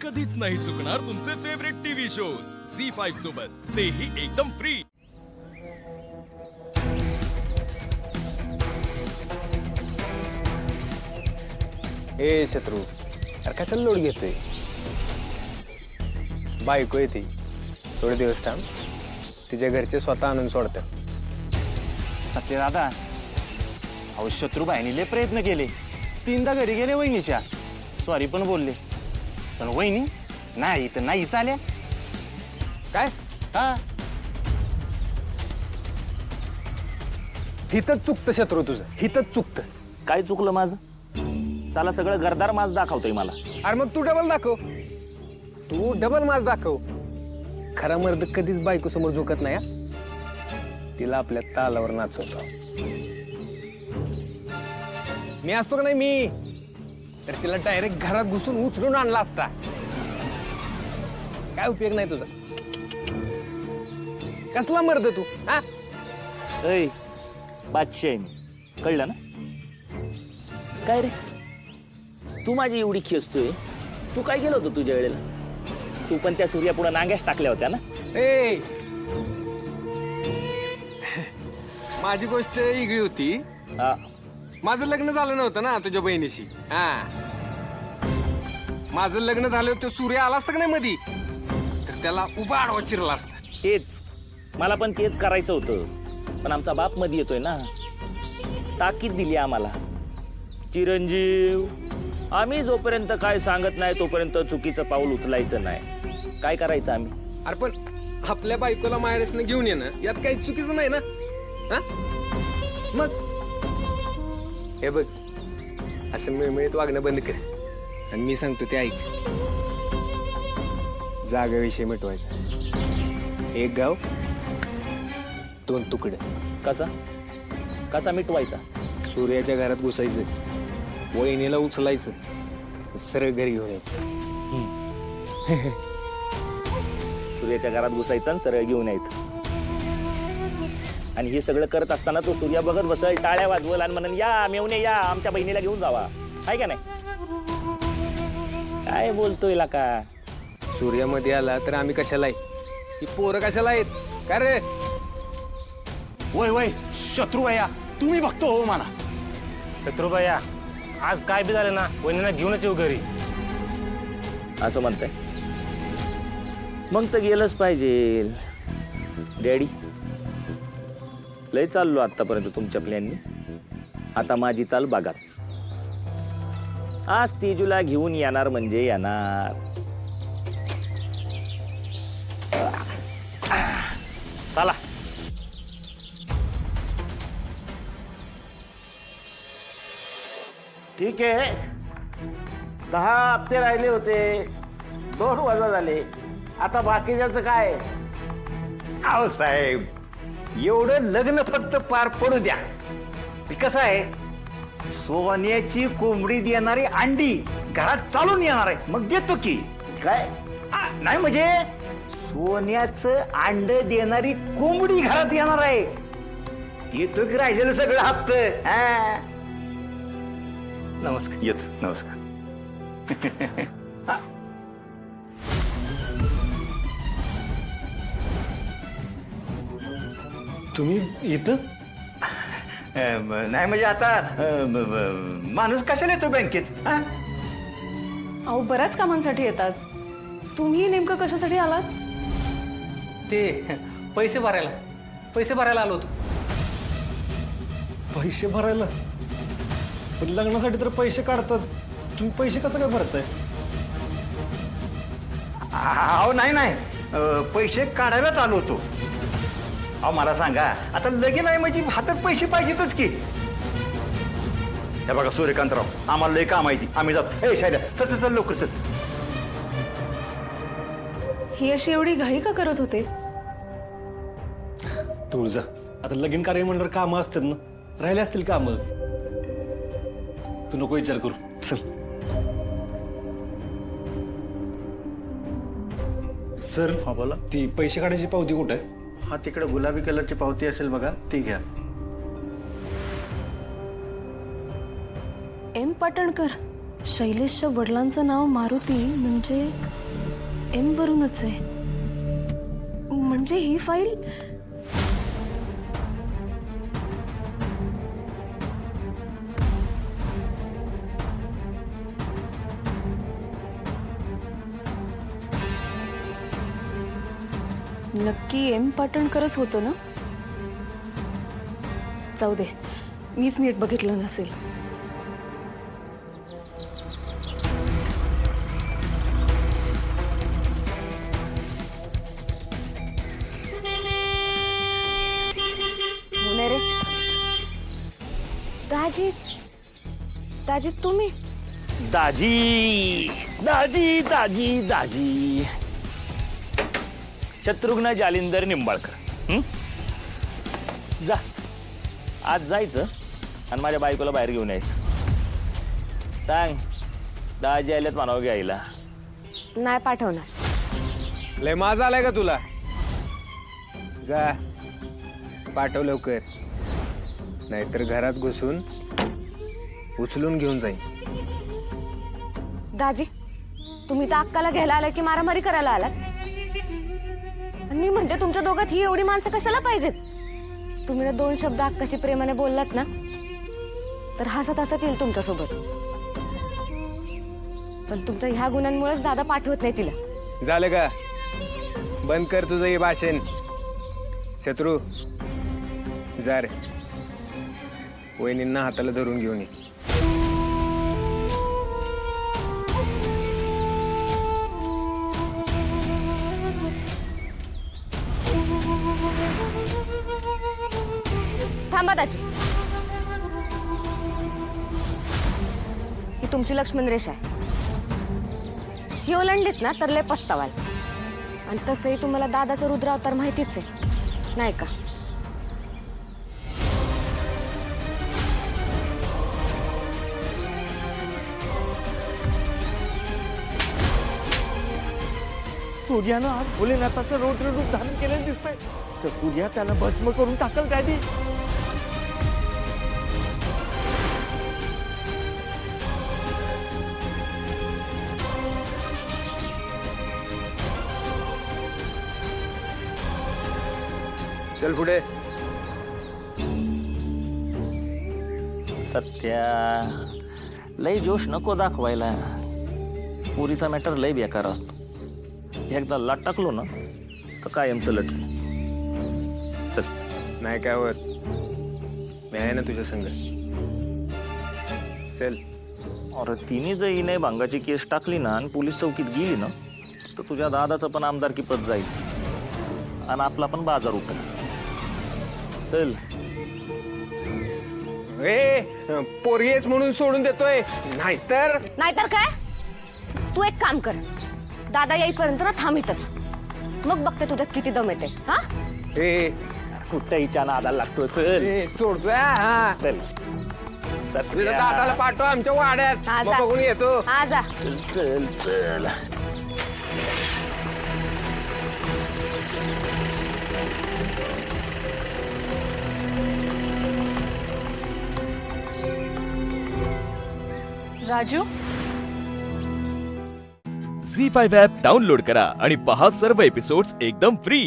कधीच नाही चुकणार तुमचे फेवरेट टीव्ही शोज झी5 सोबत, तेही एकदम फ्री। ए शत्रू, अरे कशाला लोड घेतोय? बायको येते, थोडे दिवस थांब, तिच्या घरचे स्वतः आणून सोडतात। सत्यदादा, अहो शत्रुबाईने लय प्रयत्न केले, 3दा घरी गेले वहिनीच्या, सॉरी पण बोलले, पण वहिनी नाही तर नाही चाल्या। काय? हा, हिथंच चुकतं शत्रू तुझं, हिथंच चुकतं। काय चुकलं माझं? चला सगळं घरदार माझ दाखवतोय मला। अरे मग तू डबल दाखव, तू डबल माझ दाखव। खरा मर्द कधीच बायको समोर झुकत नाही हा? तिला आपल्या तालावर नाचवतो। मी असतो का नाही मी, तर तिला डायरेक्ट घरात घुसून उचलून आणला असता। काय उपयोग नाही तुझा, कसला मर्द तू हा? ऐ बादशाह आहे मी, कळलं ना? काय रे, तू माझी एवढी खेचतोय, तू काय केलं होतं तुझ्या वेळेला? तू पण त्या सूर्यापुढे नांग्याच टाकल्या होत्या ना? ए माझी गोष्ट वेगळी होती। हा, माझं लग्न झालं नव्हतं ना तुझ्या बहिणीशी। हा, माझं लग्न झालं होतं, सूर्य आला असता का नाही मधी, तर त्याला उभा आडवा चिरला असता। तेच मला पण तेच करायचं होतं, पण आमचा बाप मध्ये येतोय ना, ताकीद दिली आम्हाला, चिरंजीव आम्ही जोपर्यंत काय सांगत नाही तोपर्यंत चुकीचं पाऊल उचलायचं नाही। काय करायचं आम्ही? अरे पण आपल्या बायकोला माहेरसनं घेऊन येणं यात काही चुकीचं नाही ना? हा मग हे बघ, असं मिळमिळीत वागणं बंद कर, आणि मी सांगतो ते ऐक। जागेविषयी मिटवायचं, एक गाव 2 तुकडे। कसा कसा मिटवायचा? सूर्याच्या घरात घुसायचं, वहिनीला उचलायचं, सरळ घरी घेऊन यायचं। सूर्याच्या घरात घुसायचं आणि सरळ घेऊन यायचं, आणि हे सगळं करत असताना तो सूर्या बघत बसल, टाळ्या वाजवल आणि म्हणून या मेवणे या, आमच्या बहिणीला घेऊन जावा, आहे का नाही? काय बोलतोय का? सूर्यामध्ये आला तर आम्ही कशाला आहे, ही पोरं कशाला आहेत काय रे? वय वय शत्रुबाया, तुम्ही बघतो हो मला। शत्रुबाया, आज काय बी झालं ना, वहिनीला घेऊनच येऊ घरी। असं म्हणताय? मग तर गेलंच पाहिजे डॅडी। लय चाललो आतापर्यंत तुमच्या प्लॅननी, आता माझी चाल बघा। आज तेजूला घेऊन येणार म्हणजे येणार। चला ठीक आहे, 10 हप्ते राहिले होते, 2 वजा झाले, आता बाकीच्याचं काय? अहो साहेब, एवढं लग्न फक्त पार पडू द्या। कसं आहे, सोन्याची कोंबडी देणारी अंडी घरात चालून येणार आहे, मग देतो की काय? नाही म्हणजे सोन्याचं अंड देणारी कोंबडी घरात येणार आहे, देतो की राहिलेलं सगळं हप्त। नमस्कार, येतो, नमस्कार। तुम्ही इथं? नाही म्हणजे आता माणूस कशाला येतो बँकेत? अहो बऱ्याच कामांसाठी येतात, तुम्ही नेमकं कशासाठी आलात? ते पैसे भरायला आलो होतो। पैसे भरायला? पण लग्नासाठी तर पैसे काढतात, तुम्ही पैसे कसं काय भरताय? अहो नाही नाही, पैसे काढायलाच आलो होतो। अहो मला सांगा, आता लगीन आहे म्हणजे हातात पैसे पाहिजेतच की। हे बघा सूर्यकांतराव, आम्हाला लय काम आहे ती, आम्ही जातो। ए शायदा, चल चल लवकर चल। ही अशी एवढी घाई का करत होते? तुळजा, आता लगीन कार्य म्हणल्यावर कामं असतात ना, राहिले असतील कामं, तू नको विचार करू, चल। सर, हा बोला, ती पैसे काढायची पावती कुठे आहे? हा, तिकडे गुलाबी कलरची पावती असेल बघा, ती घ्या। एम पाटणकर, शैलेशच्या वडिलांचं नाव मारुती म्हणजे एम वरूनच आहे. म्हणजे ही फाईल नक्की एम पाटणकरच होतं ना? जाऊ दे, मीच नीट बघितलं नसेल. रे दाजी, दाजी तुम्ही? दाजी दाजी दाजी दाजी शत्रुघ्न जालिंदर निंबाळकर. जा, आज जायचं आणि माझ्या बायकोला बाहेर घेऊन यायचं. सांग, दाजी आल्यात म्हणावं घ्यायला. नाही पाठवणार. लय माझा आलाय का तुला? जा पाठव लवकर, नाहीतर घरात घुसून उचलून घेऊन जाईन. दाजी, तुम्ही तर अक्काला घ्यायला आलात की मारामारी करायला आलात? आणि मी म्हणते तुमच्या दोघात ही एवढी माणसं कशाला पाहिजेत? तुम्ही ना 2 शब्द अक्काशी प्रेमाने बोललात ना तर हसत हसत येईल तुमच्यासोबत. पण तुमच्या ह्या गुणांमुळेच दादा पाठवत नाही तिला. झालं का? बंद कर तुझं हे भाषण. शत्रू, जा रे, वहिनींना हाताला धरून घेऊन ये. थांबा दाजी, ही तुमची लक्ष्मण रेषा आहे. ही ओलांडलीत ना तर लय पस्तावाल. आणि तसंही तुम्हाला दादाचा रुद्र अवतार माहितीच आहे नाही का? सूर्यानं आज भोलेनाथाचं रौद्र रूप धारण केलेलं दिसतंय. तर सूर्या त्याला भस्म करून टाकल काय ती? चल पुढे. सत्या, लय जोश नको दाखवायला. पुरीचा मॅटर लय बेकार असतो. एकदा लटकलो ना तर कायमचं लटकलो. नाही काय होत, मी आहे ना तुझ्या संग. चल. अरे तिने जर ही नाही भांगाची केस टाकली ना आणि पोलीस चौकीत गेली ना तर तुझ्या दादाचं पण आमदारकी पद जाईल आणि आपला पण बाजार उठेल. चल. ए, पोरगेच म्हणून सोडून देतोय, नाहीतर नाहीतर काय? तू एक काम कर, दादा येईपर्यंत ना थांबितच. मग बघते तुझ्यात किती दम येते. हा, ए कुठेहीच्या नादाला लागतो. चल सोडतोय. हा चल. तुझ्या दादाला पाठव आमच्या वाड्यात, हा, मग जा. बघून येतो. हा जा. चल चल चल. राजू, झी5 ॲप डाउनलोड करा आणि पहा सर्व एपिसोड्स एकदम फ्री.